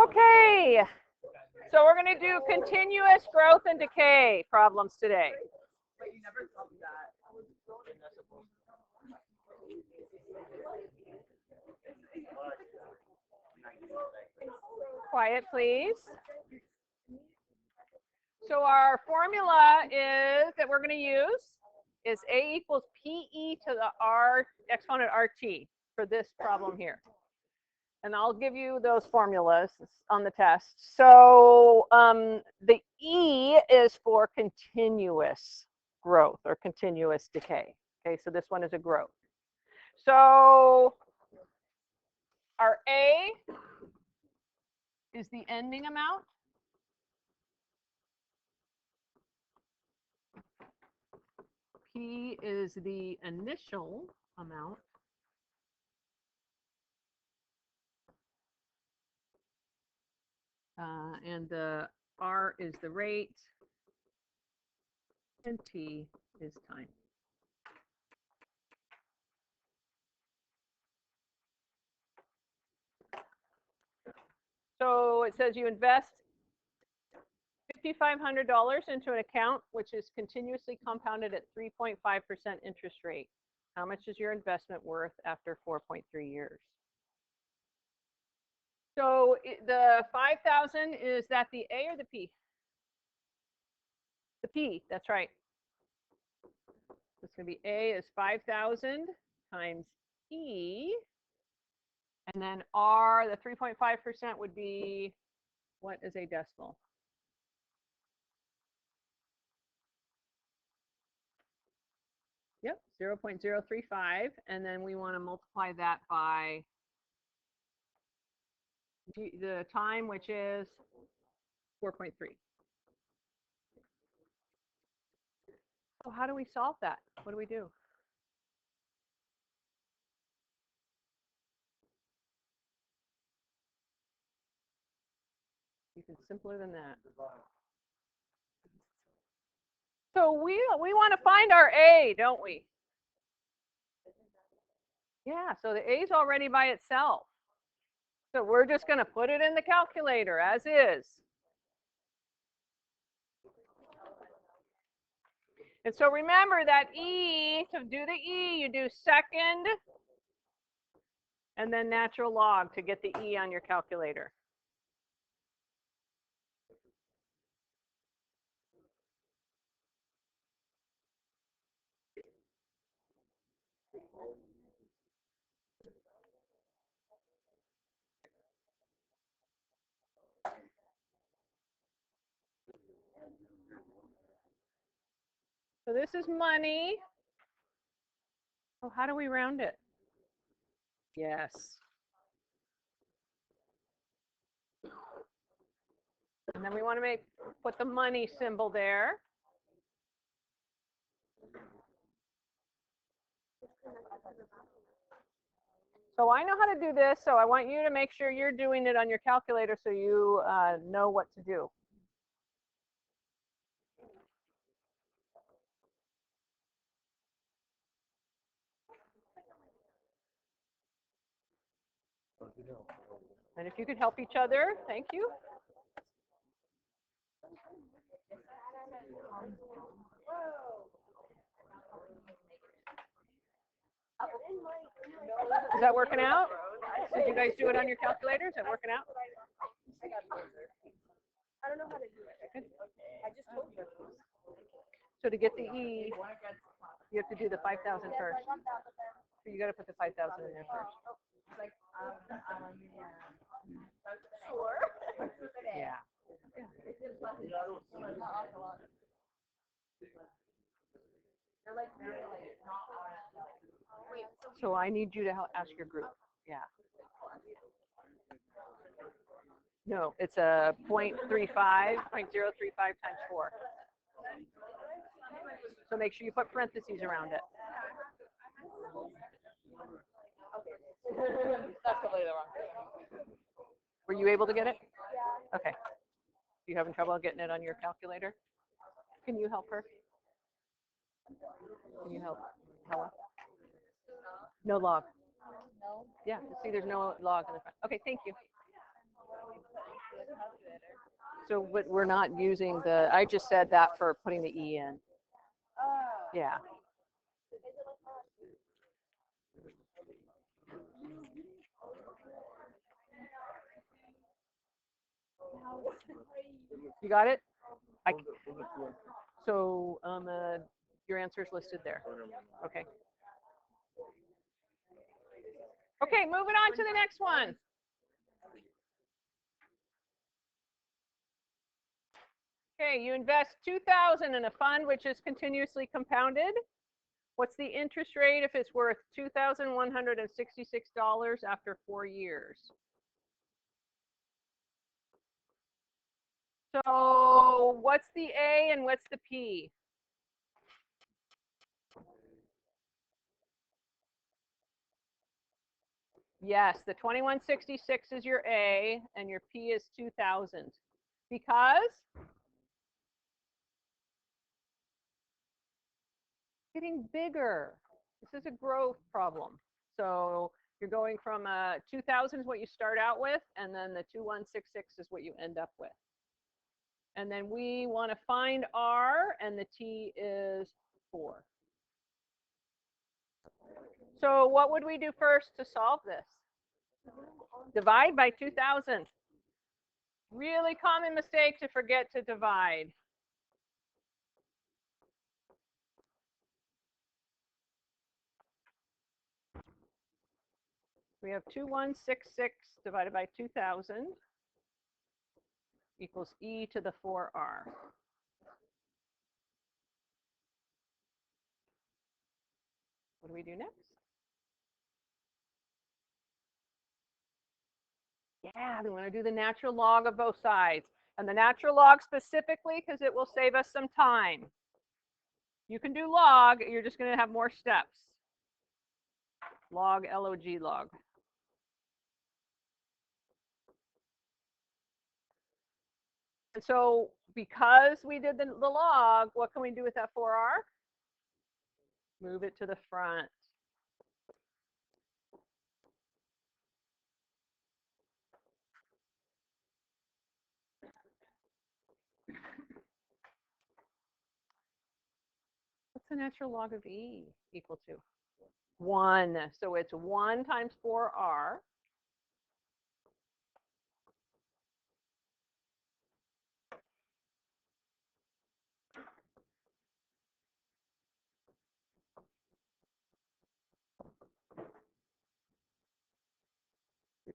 Okay, so we're going to do continuous growth and decay problems today. Quiet, please. So our formula is that we're going to use is A equals PE to the R exponent RT for this problem here. And I'll give you those formulas on the test. So the E is for continuous growth or continuous decay. Okay, so this one is a growth. So our A is the ending amount. P is the initial amount. And the R is the rate. And T is time. So it says you invest $5,500 into an account which is continuously compounded at 3.5% interest rate. How much is your investment worth after 4.3 years? So the 5,000, is that the A or the P? The P, that's right. It's going to be A is 5,000 times E. And then R, the 3.5% would be, what is a decimal? Yep, 0.035. And then we want to multiply that by the time, which is 4.3. So how do we solve that? What do we do? Even simpler than that. So we want to find our A, don't we? Yeah, so the A is already by itself. So we're just going to put it in the calculator as is. And so remember that E, to do the E, you do second and then natural log to get the E on your calculator. So this is money. So how do we round it? Yes. And then we want to put the money symbol there. So I know how to do this, so I want you to make sure you're doing it on your calculator so you know what to do. And if you could help each other, thank you. Is that working out? Did you guys do it on your calculators? Is that working out? I don't know how to do it. I just told you. So to get the E, you have to do the 5,000 first. So you got to put the 5,000 in there first. Sure. Yeah. So I need you to ask your group. Yeah. No, it's a 0.35 times 4. So make sure you put parentheses around it. That's completely wrong. Were you able to get it? Yeah. Okay. You having trouble getting it on your calculator? Can you help her? Can you help Hella? No log. No. Yeah. See, there's no log in the front. Okay. Thank you. So, but we're not using the, I just said that for putting the E in. Yeah. You got it? So your answer is listed there. Okay. Okay, moving on to the next one. Okay, you invest $2,000 in a fund which is continuously compounded. What's the interest rate if it's worth $2,166 after 4 years? So what's the A and what's the P? Yes, the 2166 is your A and your P is 2,000. Because getting bigger. This is a growth problem. So you're going from 2,000 is what you start out with, and then the 2166 is what you end up with. And then we want to find R, and the T is 4. So what would we do first to solve this? Divide by 2,000. Really common mistake to forget to divide. We have 2166 divided by 2,000 equals e to the 4r. What do we do next? Yeah, we want to do the natural log of both sides. And the natural log specifically because it will save us some time. You can do log, you're just going to have more steps. Log, log, log. And so because we did the log, what can we do with that 4r? Move it to the front. What's the natural log of e equal to? 1. So it's 1 times 4r.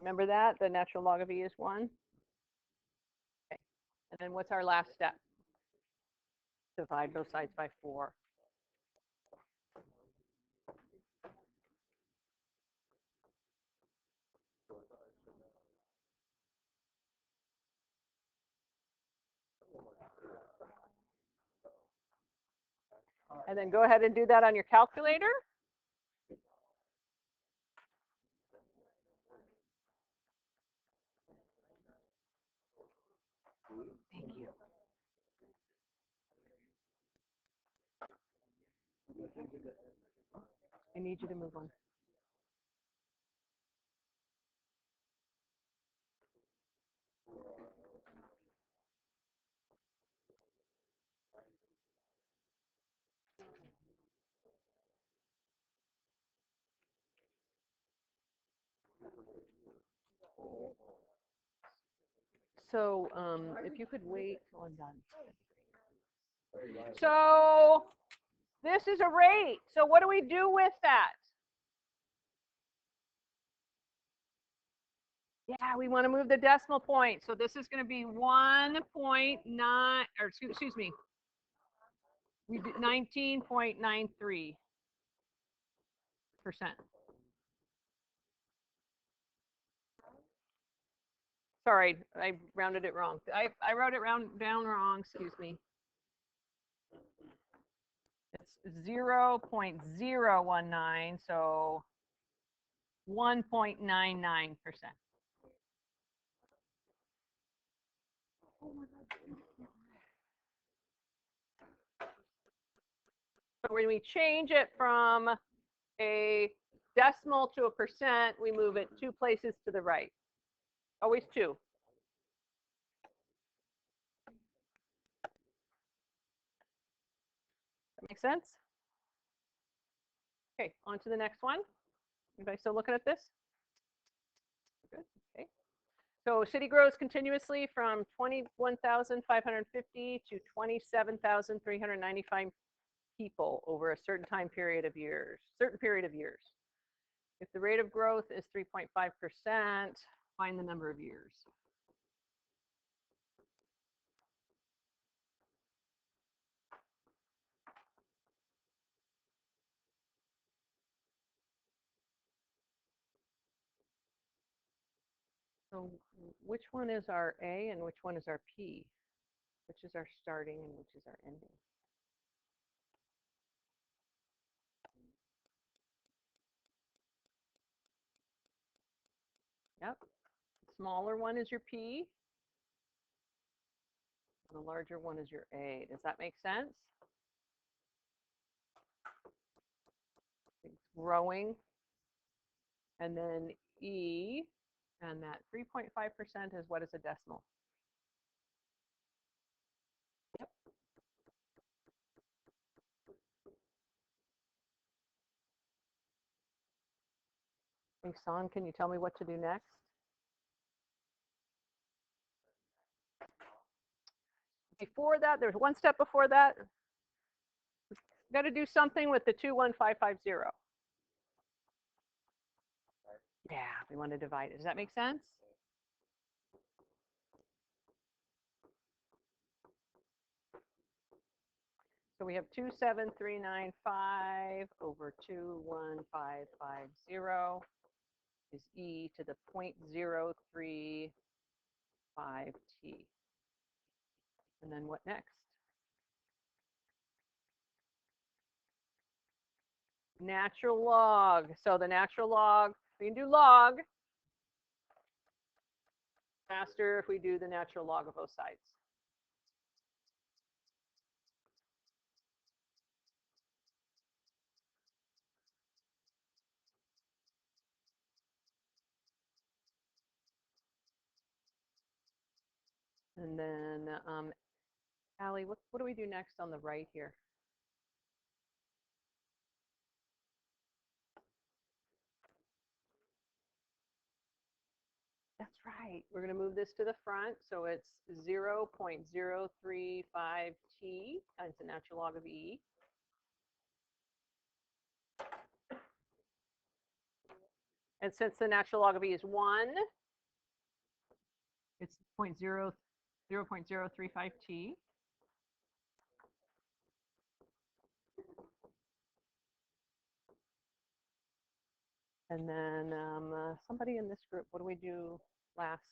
Remember that? The natural log of e is 1. Okay. And then what's our last step? Divide both sides by 4. And then go ahead and do that on your calculator. Thank you. I need you to move on. So if you could wait till I'm done. So this is a rate. So what do we do with that? Yeah, we want to move the decimal point. So this is going to be 1.9, or excuse me, we did 19.93%. Sorry, I rounded it wrong. I wrote it down wrong, excuse me. It's 0.019, so 1.99%. So when we change it from a decimal to a percent, we move it 2 places to the right. Always 2. That makes sense? Okay, on to the next one. Anybody still looking at this? Good. Okay. So city grows continuously from 21,550 to 27,395 people over a certain period of years. If the rate of growth is 3.5%, find the number of years. So which one is our A and which one is our P? Which is our starting and which is our ending? Yep. The smaller one is your P. And the larger one is your A. Does that make sense? It's growing. And then E, and that 3.5% is what is a decimal? Yep. Hey, Son, can you tell me what to do next? Before that, there's one step before that. We've got to do something with the 21550. Yeah, we want to divide it. Does that make sense? So we have 27395 over 21550 is e to the 0.035t. And then what next? Natural log. So the natural log, we can do log faster if we do the natural log of both sides. And then, Allie, what do we do next on the right here? That's right. We're going to move this to the front. So it's 0.035t times the natural log of E. And since the natural log of E is 1, it's 0.035t. And then somebody in this group, what do we do last?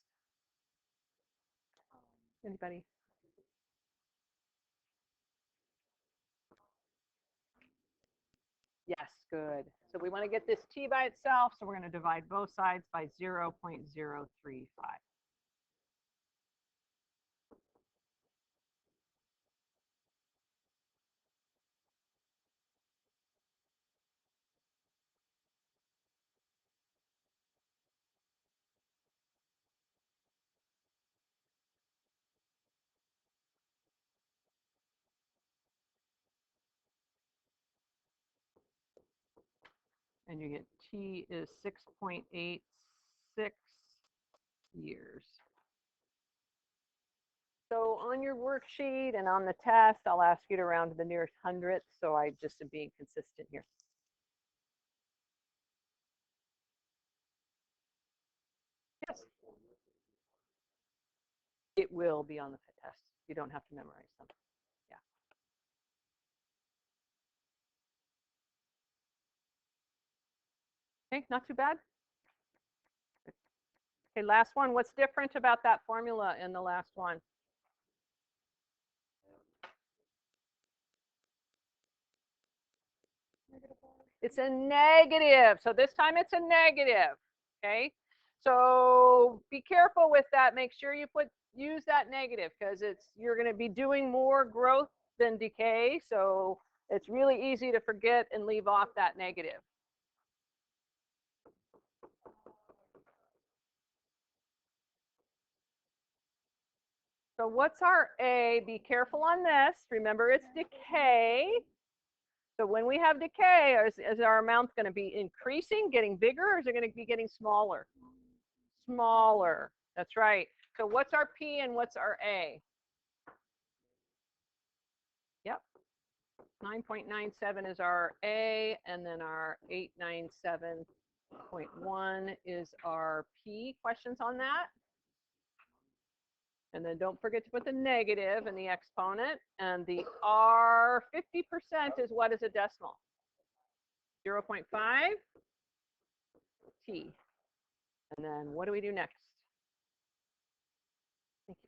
Anybody? Yes, good. So we want to get this t by itself, so we're going to divide both sides by 0.035. And you get t is 6.86 years. So on your worksheet and on the test, I'll ask you to round to the nearest hundredth, so I just am being consistent here. Yes. It will be on the test. You don't have to memorize them. Yeah. Okay, not too bad. Okay, last one. What's different about that formula in the last one? It's a negative. So this time it's a negative. Okay. So be careful with that. Make sure you use that negative because you're going to be doing more growth than decay. So it's really easy to forget and leave off that negative. So what's our A? Be careful on this. Remember, it's decay. So when we have decay, is our amount going to be increasing, getting bigger, or is it going to be getting smaller? Smaller. That's right. So what's our P and what's our A? Yep. 9.97 is our A, and then our 897.1 is our P. Questions on that? And then don't forget to put the negative in the exponent. And the R 50% is what is a decimal? 0.5 T. And then what do we do next? Thank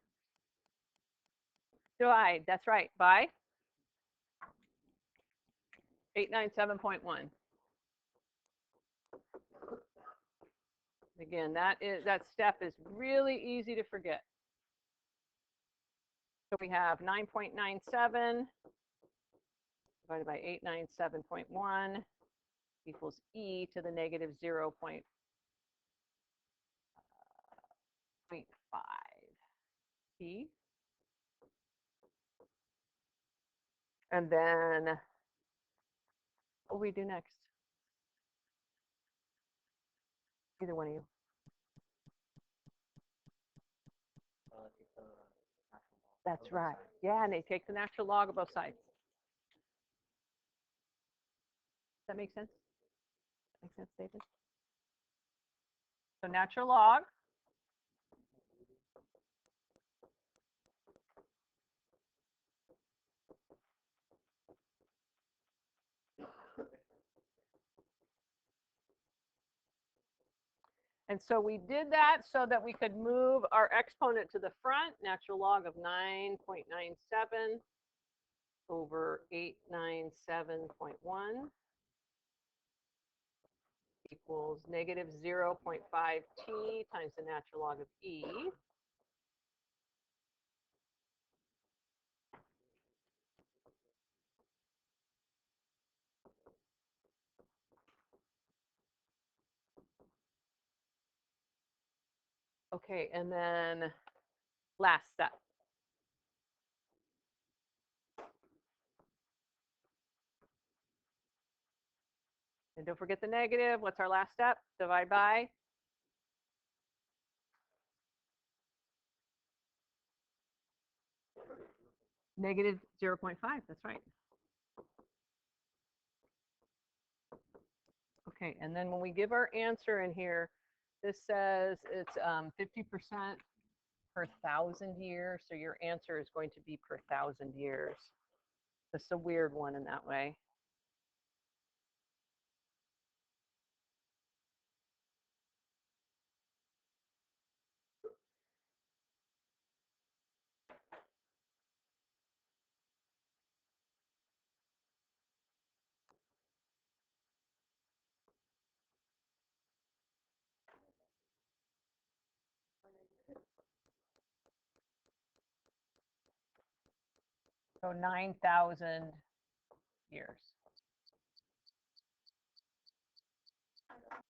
you. Divide, that's right, by 897.1. Again, that step is really easy to forget. So we have 9.97 divided by 897.1 equals e to the negative 0.5 t. And then what do we do next? Either one of you. That's right. Yeah, and they take the natural log of both sides. Does that make sense? Make sense, David? So natural log. And so we did that so that we could move our exponent to the front. Natural log of 9.97 over 897.1 equals negative 0.5 t times the natural log of e. Okay, and then last step. And don't forget the negative. What's our last step? Divide by. Negative 0.5, that's right. Okay, and then when we give our answer in here, this says it's 50% per 1,000 years. So your answer is going to be per 1,000 years. That's a weird one in that way. So 9,000 years.